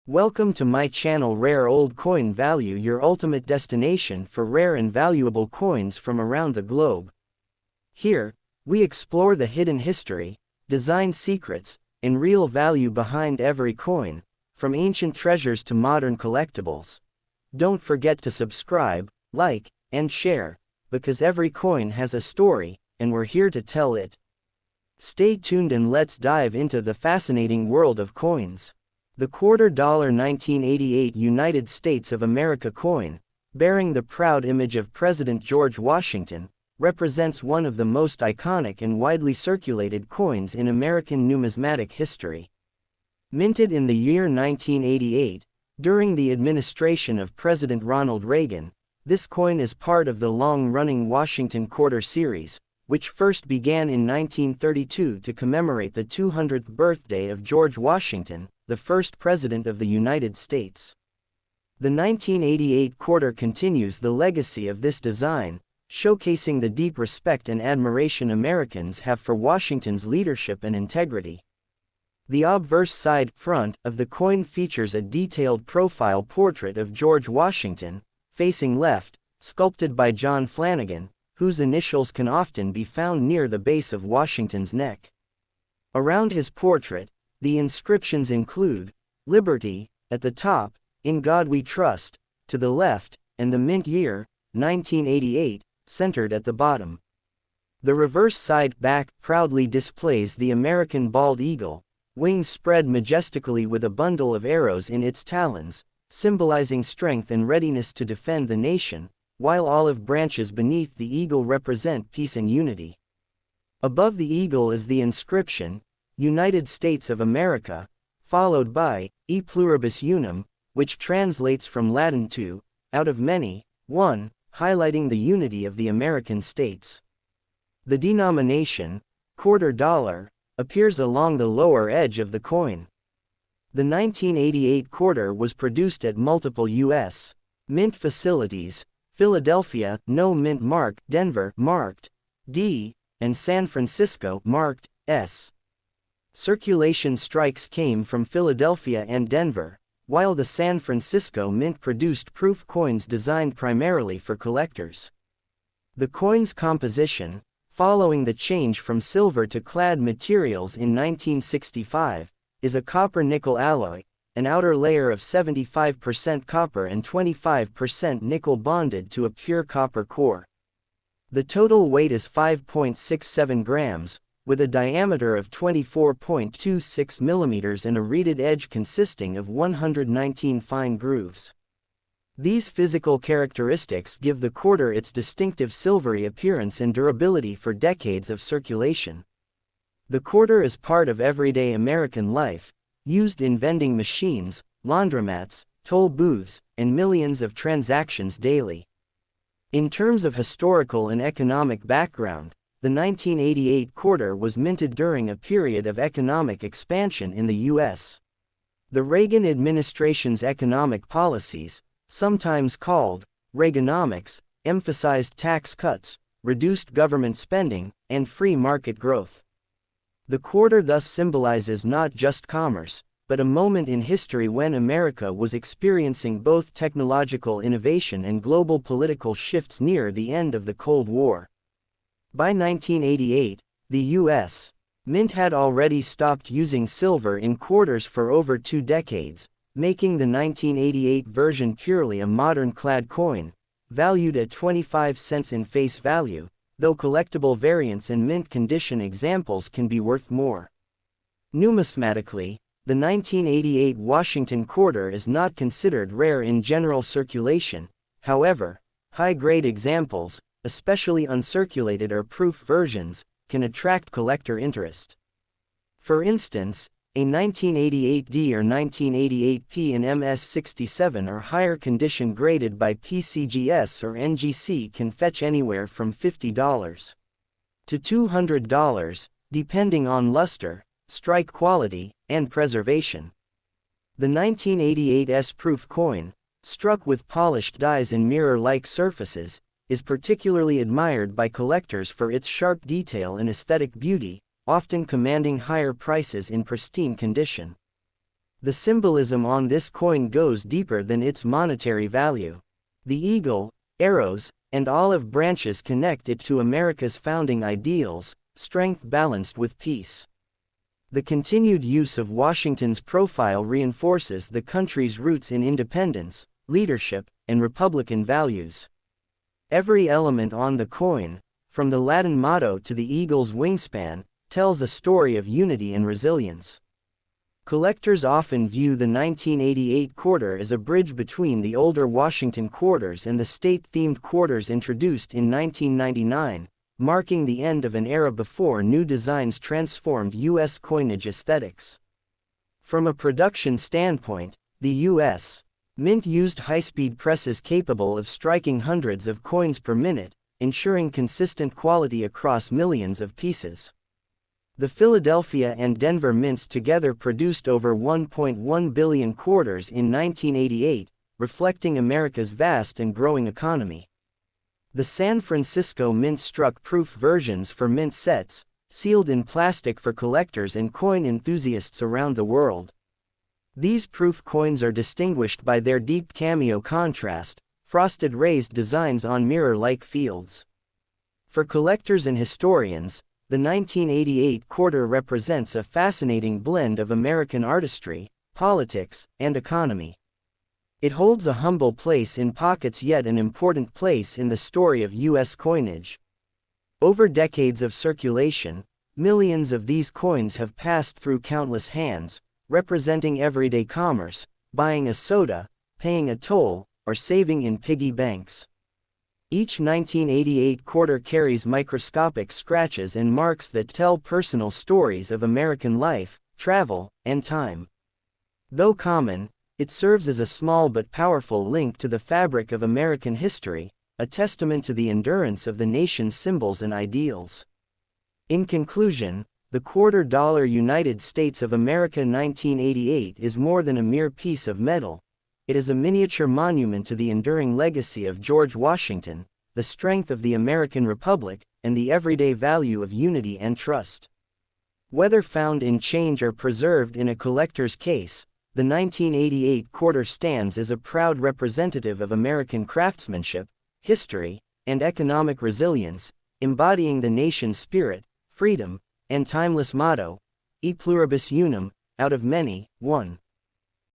Welcome to my channel Rare Old Coin Value, your ultimate destination for rare and valuable coins from around the globe. Here, we explore the hidden history, design secrets, and real value behind every coin, from ancient treasures to modern collectibles. Don't forget to subscribe, like, and share, because every coin has a story, and we're here to tell it. Stay tuned and let's dive into the fascinating world of coins. The $quarter-dollar 1988 United States of America coin, bearing the proud image of President George Washington, represents one of the most iconic and widely circulated coins in American numismatic history. Minted in the year 1988, during the administration of President Ronald Reagan, this coin is part of the long-running Washington Quarter series, which first began in 1932 to commemorate the 200th birthday of George Washington, the first President of the United States. The 1988 quarter continues the legacy of this design, showcasing the deep respect and admiration Americans have for Washington's leadership and integrity. The obverse side front of the coin features a detailed profile portrait of George Washington, facing left, sculpted by John Flanagan, whose initials can often be found near the base of Washington's neck. Around his portrait, the inscriptions include, "Liberty," at the top, "In God We Trust," to the left, and the mint year, 1988, centered at the bottom. The reverse side back proudly displays the American bald eagle, wings spread majestically with a bundle of arrows in its talons, symbolizing strength and readiness to defend the nation, while olive branches beneath the eagle represent peace and unity. Above the eagle is the inscription, "United States of America," followed by, "E pluribus unum," which translates from Latin to, "out of many, one," highlighting the unity of the American states. The denomination, quarter-dollar, appears along the lower edge of the coin. The 1988 quarter was produced at multiple U.S. mint facilities, Philadelphia, no mint mark, Denver, marked D, and San Francisco, marked S. Circulation strikes came from Philadelphia and Denver, while the San Francisco Mint produced proof coins designed primarily for collectors. The coin's composition, following the change from silver to clad materials in 1965, is a copper-nickel alloy, an outer layer of 75% copper and 25% nickel bonded to a pure copper core. The total weight is 5.67 grams, with a diameter of 24.26 mm and a reeded edge consisting of 119 fine grooves. These physical characteristics give the quarter its distinctive silvery appearance and durability for decades of circulation. The quarter is part of everyday American life, used in vending machines, laundromats, toll booths, and millions of transactions daily. In terms of historical and economic background, the 1988 quarter was minted during a period of economic expansion in the U.S. The Reagan administration's economic policies, sometimes called Reaganomics, emphasized tax cuts, reduced government spending, and free market growth. The quarter thus symbolizes not just commerce, but a moment in history when America was experiencing both technological innovation and global political shifts near the end of the Cold War. By 1988, the U.S. Mint had already stopped using silver in quarters for over 2 decades, making the 1988 version purely a modern clad coin, valued at 25 cents in face value, though collectible variants and mint condition examples can be worth more. Numismatically, the 1988 Washington quarter is not considered rare in general circulation. However, high-grade examples, especially uncirculated or proof versions, can attract collector interest. For instance, a 1988D or 1988P in MS67 or higher condition graded by PCGS or NGC can fetch anywhere from $50 to $200, depending on luster, strike quality, and preservation. The 1988S proof coin, struck with polished dies and mirror-like surfaces, is particularly admired by collectors for its sharp detail and aesthetic beauty, often commanding higher prices in pristine condition. The symbolism on this coin goes deeper than its monetary value. The eagle, arrows, and olive branches connect it to America's founding ideals, strength balanced with peace. The continued use of Washington's profile reinforces the country's roots in independence, leadership, and Republican values. Every element on the coin, from the Latin motto to the eagle's wingspan, tells a story of unity and resilience. Collectors often view the 1988 quarter as a bridge between the older Washington quarters and the state-themed quarters introduced in 1999, marking the end of an era before new designs transformed U.S. coinage aesthetics. From a production standpoint, the U.S. Mint used high-speed presses capable of striking hundreds of coins per minute, ensuring consistent quality across millions of pieces. The Philadelphia and Denver mints together produced over 1.1 billion quarters in 1988, reflecting America's vast and growing economy. The San Francisco Mint struck proof versions for mint sets, sealed in plastic for collectors and coin enthusiasts around the world. These proof coins are distinguished by their deep cameo contrast, frosted raised designs on mirror-like fields. For collectors and historians, the 1988 quarter represents a fascinating blend of American artistry, politics, and economy. It holds a humble place in pockets yet an important place in the story of U.S. coinage. Over decades of circulation, millions of these coins have passed through countless hands, representing everyday commerce, buying a soda, paying a toll, or saving in piggy banks. Each 1988 quarter carries microscopic scratches and marks that tell personal stories of American life, travel, and time. Though common, it serves as a small but powerful link to the fabric of American history, a testament to the endurance of the nation's symbols and ideals. In conclusion, the $quarter United States of America 1988 is more than a mere piece of metal. It is a miniature monument to the enduring legacy of George Washington, the strength of the American Republic, and the everyday value of unity and trust. Whether found in change or preserved in a collector's case, the 1988 quarter stands as a proud representative of American craftsmanship, history, and economic resilience, embodying the nation's spirit, freedom, and timeless motto, e pluribus unum, out of many, one.